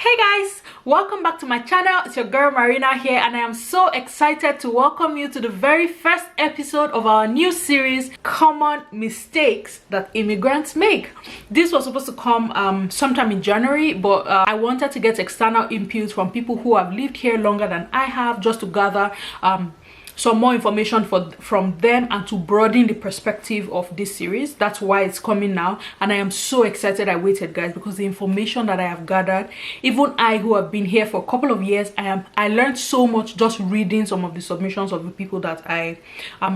Hey guys, welcome back to my channel. It's your girl Marina here, and I am so excited to welcome you to the very first episode of our new series, Common Mistakes That Immigrants Make. This was supposed to come sometime in January, but I wanted to get external input from people who have lived here longer than I have, just to gather some more information from them and to broaden the perspective of this series. That's why it's coming now, and I am so excited I waited, guys, because the information that I have gathered, even I who have been here for a couple of years, I learned so much just reading some of the submissions of the people that I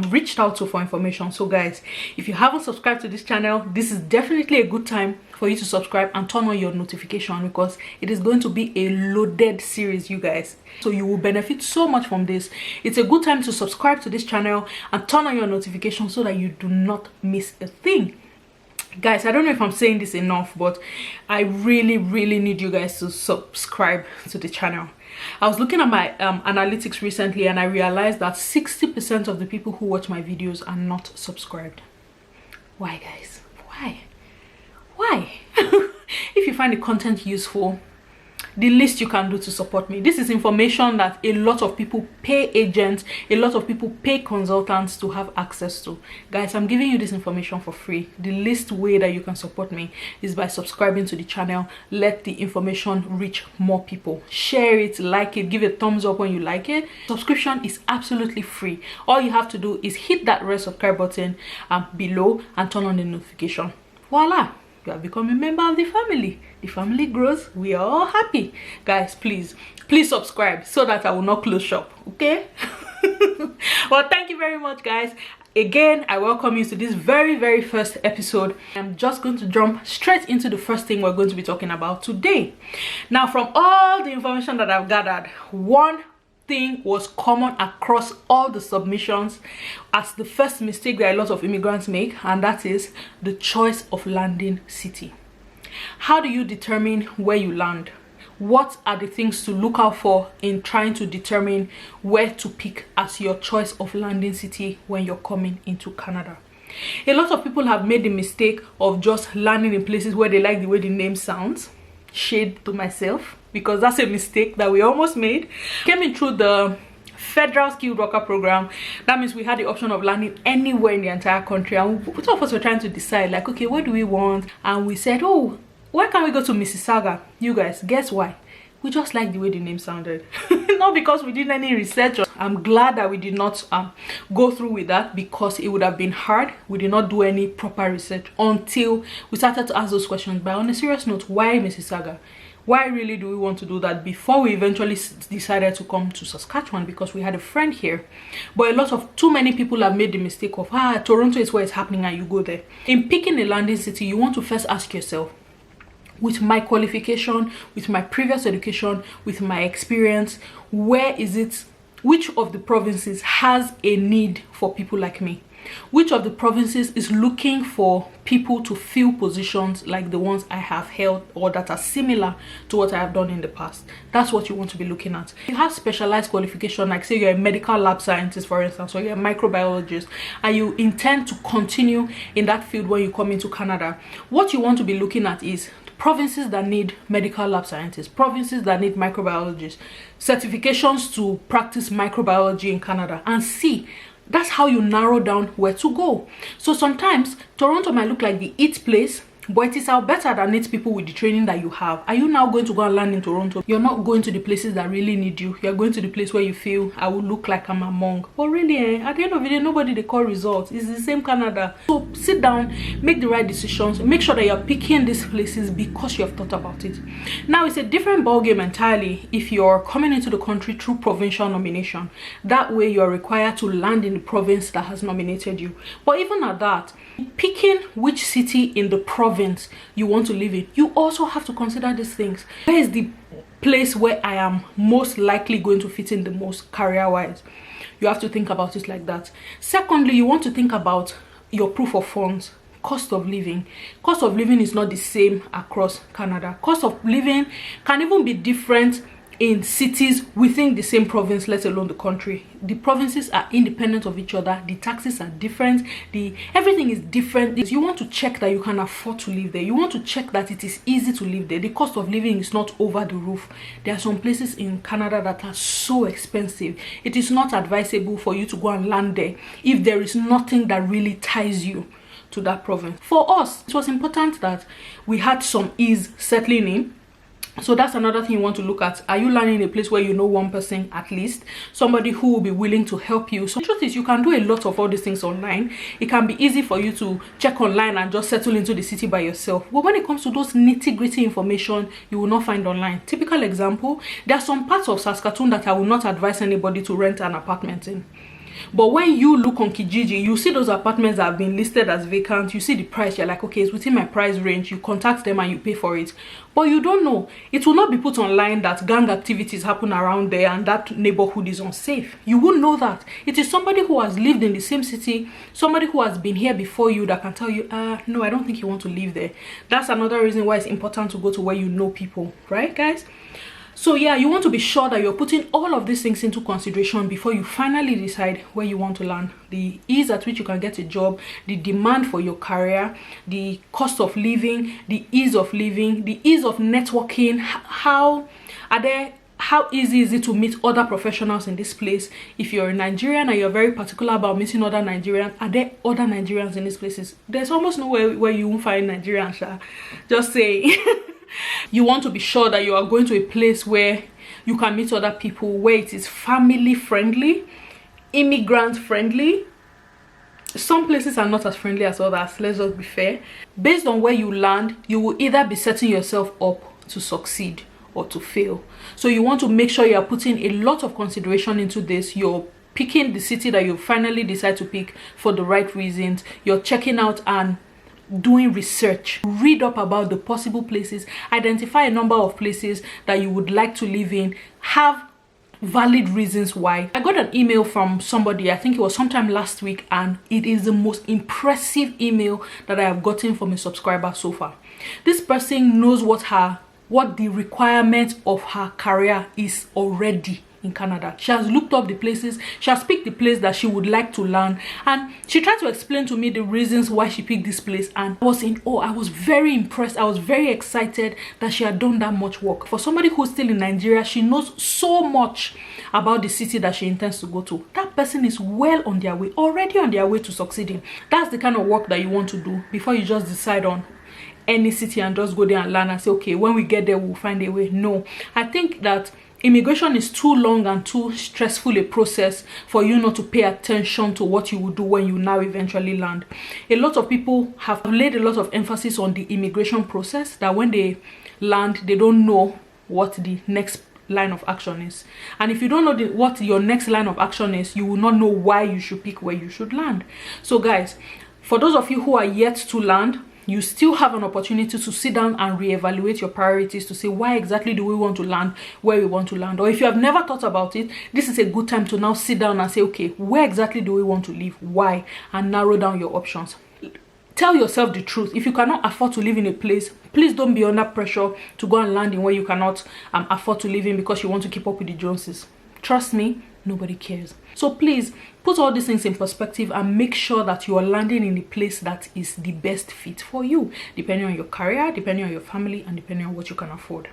reached out to for information. So guys, if you haven't subscribed to this channel, this is definitely a good time for you to subscribe and turn on your notification, because it is going to be a loaded series, you guys. So you will benefit so much from this. It's a good time to subscribe to this channel and turn on your notifications so that you do not miss a thing. Guys, I don't know if I'm saying this enough, but I really need you guys to subscribe to the channel. I was looking at my analytics recently, and I realized that 60% of the people who watch my videos are not subscribed. Why, guys? Why? If you find the content useful, the least you can do to support me. This is information that a lot of people pay agents, a lot of people pay consultants to have access to. Guys, I'm giving you this information for free. The least way that you can support me is by subscribing to the channel. Let the information reach more people. Share it, like it, give a thumbs up when you like it. Subscription is absolutely free. All you have to do is hit that red subscribe button below and turn on the notification. Voila! You have become a member of the family. The family grows. We are all happy. Guys, please subscribe so that I will not close shop, okay? Well, thank you very much, guys. Again, I welcome you to this very first episode. I'm just going to jump straight into the first thing we're going to be talking about today. Now, from all the information that I've gathered, one thing was common across all the submissions as the first mistake that a lot of immigrants make, and that is the choice of landing city. How do you determine where you land? What are the things to look out for in trying to determine where to pick as your choice of landing city when you're coming into Canada? A lot of people have made the mistake of just landing in places where they like the way the name sounds. Shade to myself, because that's a mistake that we almost made. Came in through the federal skilled worker program. That means we had the option of landing anywhere in the entire country, and both of us were trying to decide, like, okay, what do we want? And we said, oh, why can't we go to Mississauga? You guys, guess why? We just like the way the name sounded. Not because we did any research. I'm glad that we did not go through with that, because it would have been hard. We did not do any proper research until we started to ask those questions. But on a serious note, why Mississauga? Why really do we want to do that before we eventually decided to come to Saskatchewan? Because we had a friend here. But too many people have made the mistake of, Toronto is where it's happening and you go there. In picking a landing city, you want to first ask yourself, with my qualification, with my previous education, with my experience, which of the provinces has a need for people like me? Which of the provinces is looking for people to fill positions like the ones I have held, or that are similar to what I have done in the past? That's what you want to be looking at. You have specialized qualification, like say you're a medical lab scientist, for instance, or you're a microbiologist, and you intend to continue in that field when you come into Canada. What you want to be looking at is provinces that need medical lab scientists, provinces that need microbiologists, certifications to practice microbiology in Canada, and see. That's how you narrow down where to go. So sometimes Toronto might look like the it place, but it is better than it people with the training that you have. Are you now going to go and land in Toronto? You're not going to the places that really need you. You're going to the place where you feel, I will look like I'm among. But really, at the end of the day, nobody they call results. It's the same Canada. So sit down, make the right decisions, make sure that you're picking these places because you have thought about it. Now, it's a different ballgame entirely if you're coming into the country through provincial nomination. That way, you're required to land in the province that has nominated you. But even at that, picking which city in the province you want to live in, you also have to consider these things. Where is the place where I am most likely going to fit in the most career-wise? You have to think about it like that. Secondly, you want to think about your proof of funds. Cost of living. Cost of living is not the same across Canada. Cost of living can even be different in cities within the same province, let alone the country. The provinces are independent of each other. The taxes are different. Everything is different. You want to check that you can afford to live there. You want to check that it is easy to live there. The cost of living is not over the roof. There are some places in Canada that are so expensive. It is not advisable for you to go and land there if there is nothing that really ties you to that province. For us, it was important that we had some ease settling in. So that's another thing you want to look at. Are you landing in a place where you know one person at least, somebody who will be willing to help you? So the truth is, you can do a lot of all these things online. It can be easy for you to check online and just settle into the city by yourself, but when it comes to those nitty-gritty information, you will not find online. Typical example, there are some parts of Saskatoon that I will not advise anybody to rent an apartment in. But when you look on Kijiji, you see those apartments that have been listed as vacant. You see the price, you're like, okay, it's within my price range. You contact them and you pay for it. But you don't know, it will not be put online that gang activities happen around there and that neighborhood is unsafe. You won't know that. It is somebody who has lived in the same city, somebody who has been here before you, that can tell you, no, I don't think you want to live there. That's another reason why it's important to go to where you know people, right, guys? So yeah, you want to be sure that you're putting all of these things into consideration before you finally decide where you want to land. The ease at which you can get a job, the demand for your career, the cost of living, the ease of living, the ease of networking. How easy is it to meet other professionals in this place? If you're a Nigerian and you're very particular about meeting other Nigerians, are there other Nigerians in these places? There's almost nowhere where you won't find Nigerians. Just saying. You want to be sure that you are going to a place where you can meet other people, where it is family friendly, immigrant friendly. Some places are not as friendly as others, let's just be fair. Based on where you land, you will either be setting yourself up to succeed or to fail. So you want to make sure you are putting a lot of consideration into this. You're picking the city that you finally decide to pick for the right reasons. You're checking out and doing research. Read up about the possible places, identify a number of places that you would like to live in, have valid reasons why. I got an email from somebody, I think it was sometime last week, and it is the most impressive email that I have gotten from a subscriber so far. This person knows what the requirement of her career is already in Canada. She has looked up the places, she has picked the place that she would like to learn, and she tried to explain to me the reasons why she picked this place, and I was in awe. I was very impressed. I was very excited that she had done that much work. For somebody who's still in Nigeria, she knows so much about the city that she intends to go to. That person is well on their way, already on their way to succeeding. That's the kind of work that you want to do before you just decide on any city and just go there and learn and say, okay, when we get there we'll find a way. No, I think that immigration is too long and too stressful a process for you not to pay attention to what you will do when you now eventually land. A lot of people have laid a lot of emphasis on the immigration process, that when they land, they don't know what the next line of action is. And if you don't know what your next line of action is, you will not know why you should pick where you should land. So guys, for those of you who are yet to land, you still have an opportunity to sit down and reevaluate your priorities to say, why exactly do we want to land where we want to land? Or if you have never thought about it, this is a good time to now sit down and say, okay, where exactly do we want to live? Why? And narrow down your options. Tell yourself the truth. If you cannot afford to live in a place, please don't be under pressure to go and land in where you cannot afford to live in because you want to keep up with the Joneses. Trust me, nobody cares. So please put all these things in perspective and make sure that you are landing in a place that is the best fit for you, depending on your career, depending on your family, and depending on what you can afford.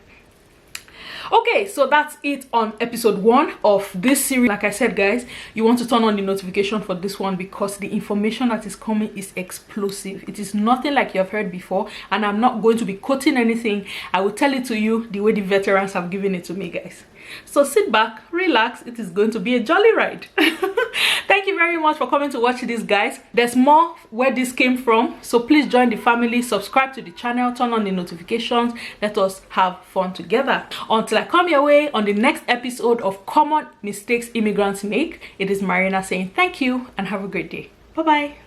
Okay, so that's it on episode 1 of this series. Like I said, guys, you want to turn on the notification for this one because the information that is coming is explosive. It is nothing like you have heard before, and I'm not going to be quoting anything. I will tell it to you the way the veterans have given it to me, guys. So sit back, relax. It is going to be a jolly ride. Thank you very much for coming to watch this, guys. There's more where this came from, so please join the family, subscribe to the channel, turn on the notifications. Let us have fun together. Until I come your way on the next episode of Common Mistakes Immigrants Make, it is Marina saying thank you and have a great day. Bye bye.